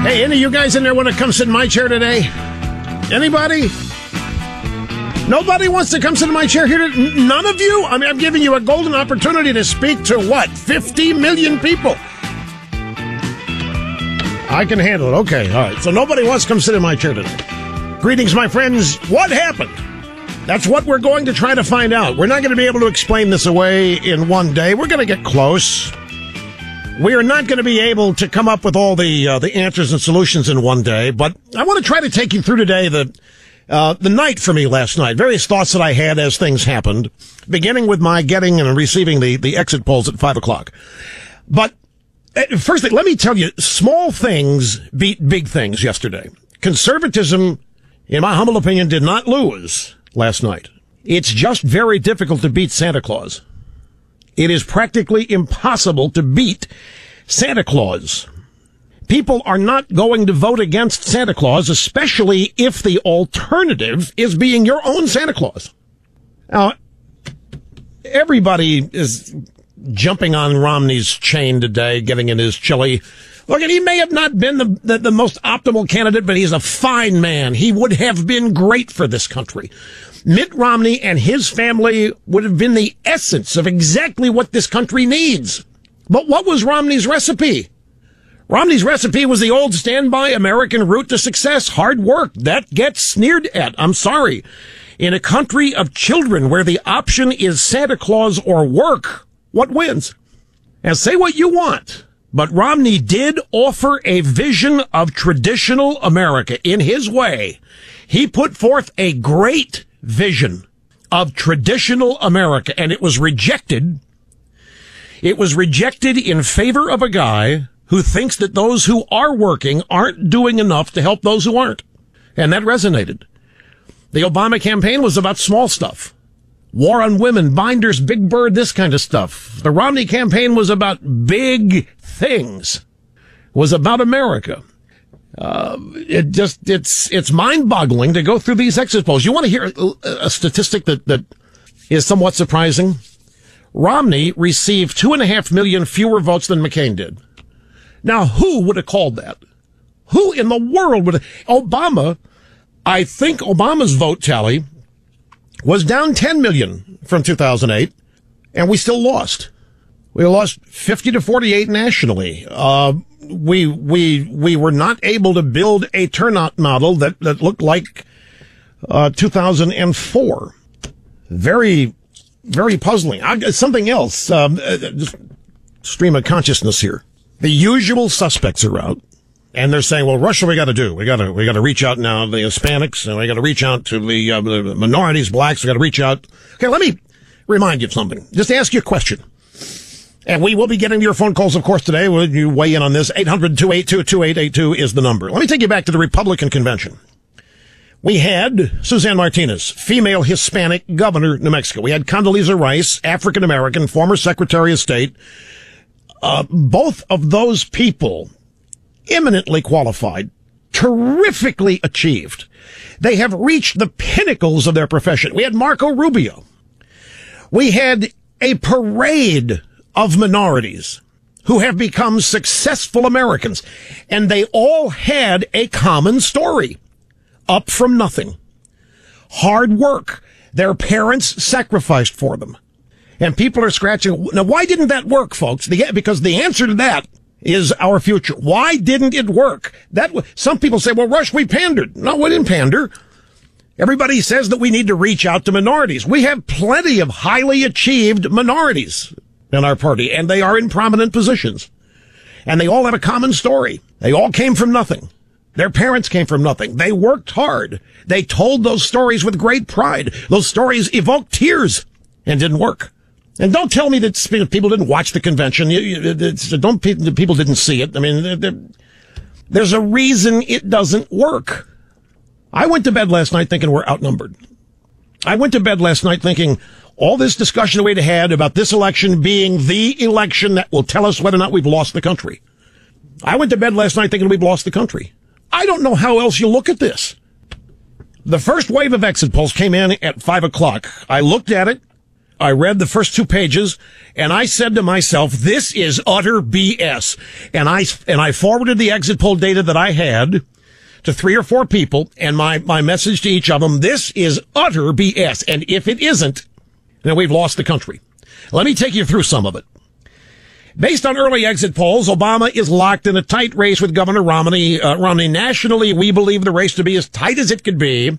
Hey, any of you guys in there want to come sit in my chair today? Anybody? Nobody wants to come sit in my chair here? None of you? I mean, I'm giving you a golden opportunity to speak to, what, 50 million people? I can handle it. Okay, all right. So nobody wants to come sit in my chair today. Greetings, my friends. What happened? That's what we're going to try to find out. We're not going to be able to explain this away in one day. We're going to get close. We are not going to be able to come up with all the answers and solutions in one day, but I want to try to take you through today the night for me last night. Various thoughts that I had as things happened, beginning with my getting and receiving the exit polls at 5 o'clock. But firstly, let me tell you, small things beat big things yesterday. Conservatism, in my humble opinion, did not lose last night. It's just very difficult to beat Santa Claus. It is practically impossible to beat Santa Claus. People are not going to vote against Santa Claus, especially if the alternative is being your own Santa Claus. Now, everybody is jumping on Romney's chain today, getting in his chili. Look, he may have not been the most optimal candidate, but he's a fine man. He would have been great for this country. Mitt Romney and his family would have been the essence of exactly what this country needs. But what was Romney's recipe? Romney's recipe was the old standby American route to success, hard work. That gets sneered at. I'm sorry. In a country of children where the option is Santa Claus or work, what wins? And say what you want, but Romney did offer a vision of traditional America in his way. He put forth a great vision of traditional America, and it was rejected. It was rejected in favor of a guy who thinks that those who are working aren't doing enough to help those who aren't. And that resonated. The Obama campaign was about small stuff. War on women, binders, Big Bird, this kind of stuff. The Romney campaign was about big things. It was about America. It's mind-boggling to go through these exit polls. You want to hear a statistic that is somewhat surprising? Romney received 2.5 million fewer votes than McCain did. Now, who would have called that? Who in the world would have? Obama, I think Obama's vote tally was down 10 million from 2008, and we still lost. We lost 50-48 nationally. We were not able to build a turnout model that looked like 2004. Very, very puzzling. Something else. Just stream of consciousness here. The usual suspects are out, and they're saying, "Well, Rush, what we got to do? We got to reach out now to the Hispanics, and we got to reach out to the minorities, blacks. We got to reach out." Okay, let me remind you of something. Just ask you a question. And we will be getting to your phone calls, of course, today. Will you weigh in on this? 800-282-2882 is the number. Let me take you back to the Republican convention. We had Suzanne Martinez, female Hispanic governor of New Mexico. We had Condoleezza Rice, African-American, former Secretary of State. Both of those people, eminently qualified, terrifically achieved. They have reached the pinnacles of their profession. We had Marco Rubio. We had a parade of minorities who have become successful Americans, and they all had a common story. Up from nothing. Hard work. Their parents sacrificed for them. And people are scratching. Now, why didn't that work, folks? Because the answer to that is our future. Why didn't it work? Some people say, well, Rush, we pandered. No, we didn't pander. Everybody says that we need to reach out to minorities. We have plenty of highly achieved minorities in our party, and they are in prominent positions. And they all have a common story. They all came from nothing. Their parents came from nothing. They worked hard. They told those stories with great pride. Those stories evoked tears and didn't work. And don't tell me that people didn't watch the convention. People didn't see it. I mean, there's a reason it doesn't work. I went to bed last night thinking we're outnumbered. I went to bed last night thinking all this discussion we'd had about this election being the election that will tell us whether or not we've lost the country. I went to bed last night thinking we've lost the country. I don't know how else you look at this. The first wave of exit polls came in at 5 o'clock. I looked at it. I read the first 2 pages, and I said to myself, this is utter BS. And I forwarded the exit poll data that I had to 3 or 4 people, and my message to each of them, this is utter BS. And if it isn't, then we've lost the country. Let me take you through some of it. Based on early exit polls, Obama is locked in a tight race with Governor Romney. Nationally, we believe the race to be as tight as it could be.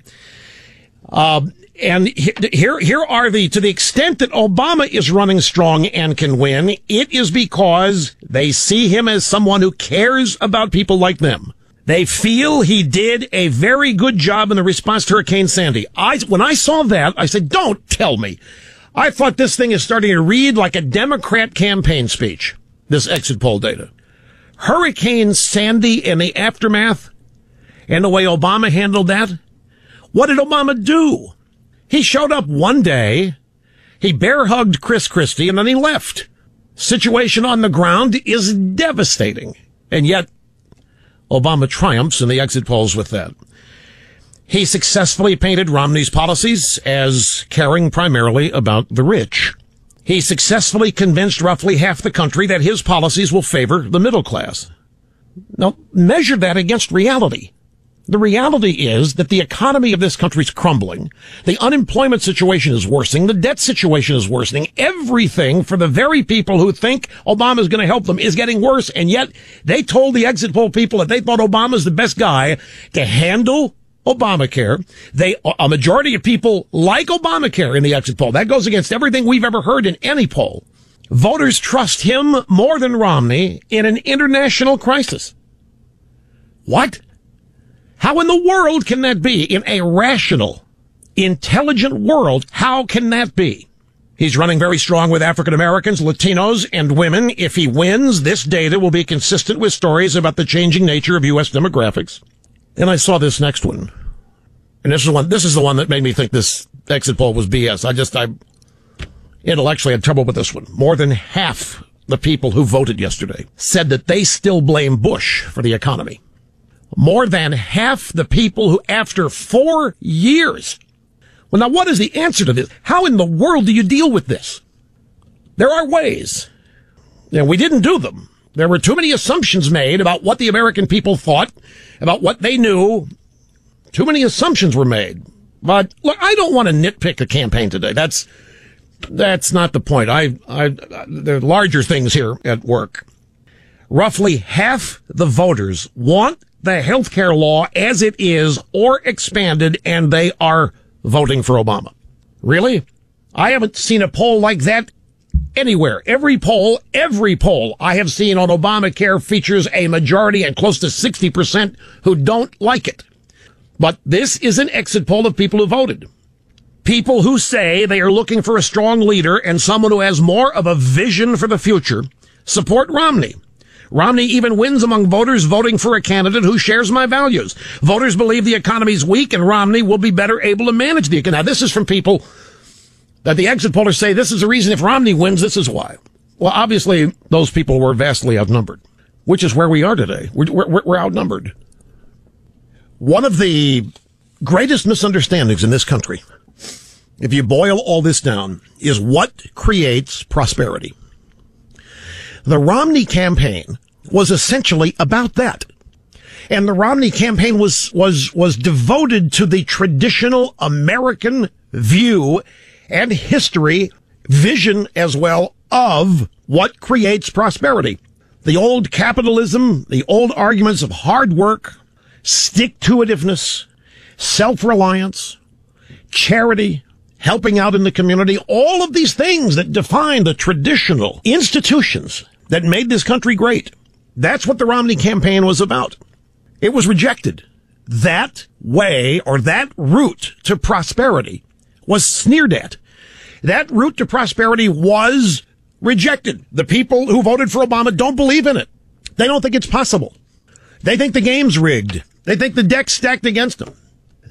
And here are to the extent that Obama is running strong and can win, it is because they see him as someone who cares about people like them. They feel he did a very good job in the response to Hurricane Sandy. When I saw that, I said, don't tell me. I thought this thing is starting to read like a Democrat campaign speech, this exit poll data. Hurricane Sandy and the aftermath and the way Obama handled that. What did Obama do? He showed up one day, he bear-hugged Chris Christie, and then he left. Situation on the ground is devastating. And yet, Obama triumphs in the exit polls with that. He successfully painted Romney's policies as caring primarily about the rich. He successfully convinced roughly half the country that his policies will favor the middle class. Now, measure that against reality. The reality is that the economy of this country is crumbling. The unemployment situation is worsening. The debt situation is worsening. Everything for the very people who think Obama is going to help them is getting worse. And yet they told the exit poll people that they thought Obama's the best guy to handle Obamacare. A majority of people like Obamacare in the exit poll. That goes against everything we've ever heard in any poll. Voters trust him more than Romney in an international crisis. What? How in the world can that be? In a rational, intelligent world, how can that be? He's running very strong with African Americans, Latinos, and women. If he wins, this data will be consistent with stories about the changing nature of U.S. demographics. And I saw this next one. And this is the one that made me think this exit poll was BS. I intellectually had trouble with this one. More than half the people who voted yesterday said that they still blame Bush for the economy. More than half the people who, after 4 years. Well, now what is the answer to this? How in the world do you deal with this? There are ways. And we didn't do them. There were too many assumptions made about what the American people thought, about what they knew. Too many assumptions were made. But look, I don't want to nitpick the campaign today. That's not the point. There are larger things here at work. Roughly half the voters want the health care law as it is or expanded, and they are voting for Obama. Really? I haven't seen a poll like that anywhere. Every poll I have seen on Obamacare features a majority and close to 60% who don't like it. But this is an exit poll of people who voted. People who say they are looking for a strong leader and someone who has more of a vision for the future support Romney. Romney even wins among voters voting for a candidate who shares my values. Voters believe the economy is weak and Romney will be better able to manage the economy. Now, this is from people that the exit pollers say this is the reason if Romney wins, this is why. Well, obviously, those people were vastly outnumbered, which is where we are today. We're outnumbered. One of the greatest misunderstandings in this country, if you boil all this down, is what creates prosperity. The Romney campaign was essentially about that. And the Romney campaign was devoted to the traditional American view and history, vision as well, of what creates prosperity. The old capitalism, the old arguments of hard work, stick-to-itiveness, self-reliance, charity, helping out in the community, all of these things that define the traditional institutions that made this country great. That's what the Romney campaign was about. It was rejected. That way, or that route to prosperity, was sneered at. That route to prosperity was rejected. The people who voted for Obama don't believe in it. They don't think it's possible. They think the game's rigged. They think the deck's stacked against them.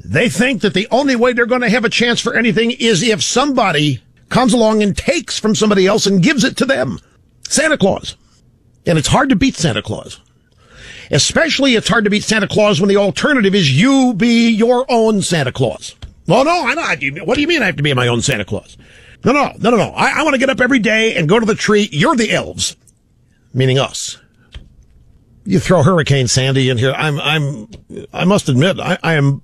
They think that the only way they're going to have a chance for anything is if somebody comes along and takes from somebody else and gives it to them. Santa Claus. And it's hard to beat Santa Claus. Especially it's hard to beat Santa Claus when the alternative is you be your own Santa Claus. Well, no, I'm not. What do you mean I have to be my own Santa Claus? No. I want to get up every day and go to the tree. You're the elves, meaning us. You throw Hurricane Sandy in here. I must admit, I am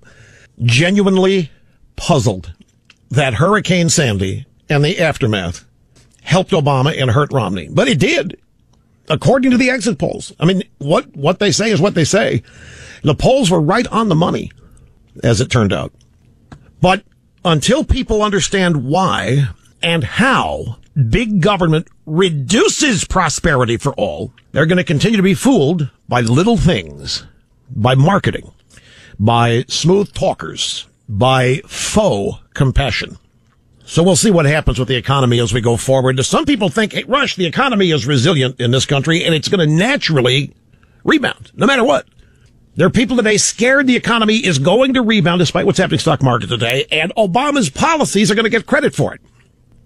genuinely puzzled that Hurricane Sandy and the aftermath helped Obama and hurt Romney. But it did, according to the exit polls. I mean, what they say is what they say. The polls were right on the money, as it turned out. But until people understand why and how big government reduces prosperity for all, they're going to continue to be fooled by little things, by marketing, by smooth talkers, by faux compassion. So we'll see what happens with the economy as we go forward. Some people think, hey, Rush, the economy is resilient in this country and it's going to naturally rebound, no matter what. There are people today scared the economy is going to rebound despite what's happening in the stock market today, and Obama's policies are going to get credit for it.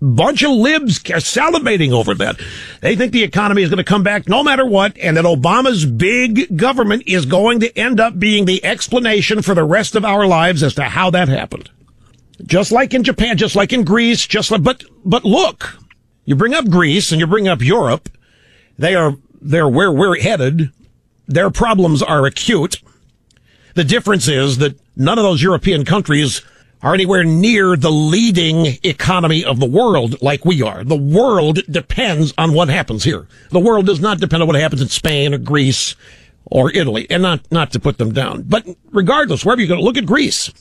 Bunch of libs are salivating over that. They think the economy is going to come back no matter what, and that Obama's big government is going to end up being the explanation for the rest of our lives as to how that happened. Just like in Japan, just like in Greece, but look, you bring up Greece and you bring up Europe, they're where we're headed. Their problems are acute. The difference is that none of those European countries are anywhere near the leading economy of the world like we are. The world depends on what happens here. The world does not depend on what happens in Spain or Greece or Italy, and not to put them down. But regardless, wherever you go, look at Greece.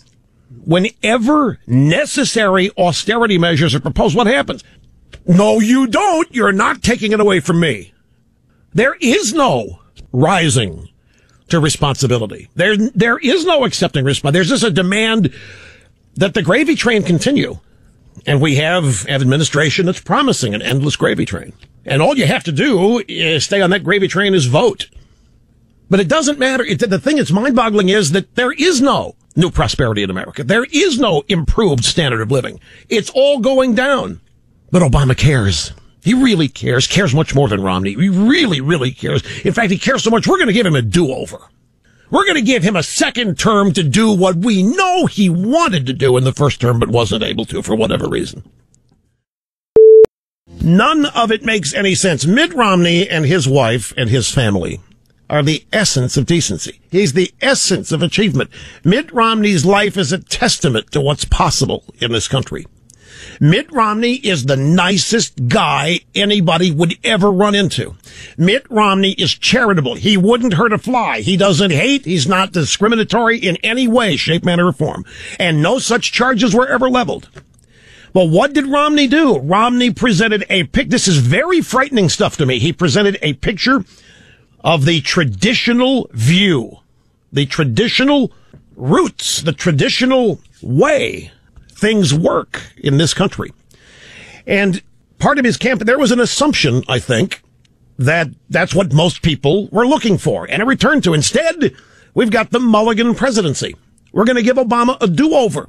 Whenever necessary austerity measures are proposed, what happens? No, you don't. You're not taking it away from me. There is no rising to responsibility. There is no accepting responsibility. There's just a demand that the gravy train continue. And we have an administration that's promising an endless gravy train. And all you have to do is stay on that gravy train is vote. But it doesn't matter. The thing that's mind-boggling is that there is no new prosperity in America. There is no improved standard of living. It's all going down. But Obama cares. He really cares much more than Romney. He really, really cares. In fact, he cares so much, we're going to give him a do-over. We're going to give him a second term to do what we know he wanted to do in the first term but wasn't able to for whatever reason. None of it makes any sense. Mitt Romney and his wife and his family are the essence of decency. He's the essence of achievement. Mitt Romney's life is a testament to what's possible in this country. Mitt Romney is the nicest guy anybody would ever run into. Mitt Romney is charitable. He wouldn't hurt a fly. He doesn't hate. He's not discriminatory in any way, shape, manner, or form. And no such charges were ever leveled. Well, what did Romney do? Romney presented this is very frightening stuff to me. He presented a picture of the traditional view, the traditional roots, the traditional way things work in this country. And part of his campaign, there was an assumption, I think, that that's what most people were looking for and a return to. Instead, we've got the Mulligan presidency. We're going to give Obama a do-over.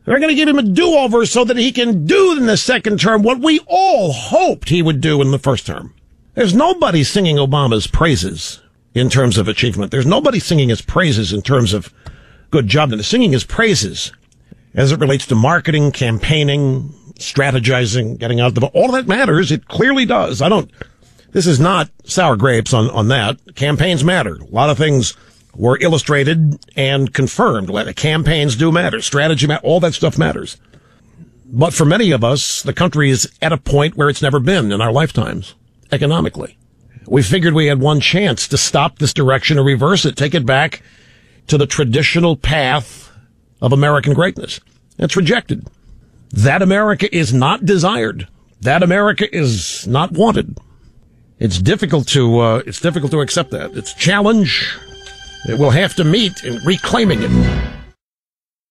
We're going to give him a do-over so that he can do in the second term what we all hoped he would do in the first term. There's nobody singing Obama's praises in terms of achievement. There's nobody singing his praises in terms of good job. They're singing his praises as it relates to marketing, campaigning, strategizing, getting out the vote. All that matters. It clearly does. This is not sour grapes on that. Campaigns matter. A lot of things were illustrated and confirmed. Campaigns do matter. Strategy matters. All that stuff matters. But for many of us, the country is at a point where it's never been in our lifetimes, economically. We figured we had one chance to stop this direction or reverse it, take it back to the traditional path of American greatness. It's rejected. That America is not desired. That America is not wanted. It's difficult to accept that. It's a challenge that we'll have to meet in reclaiming it.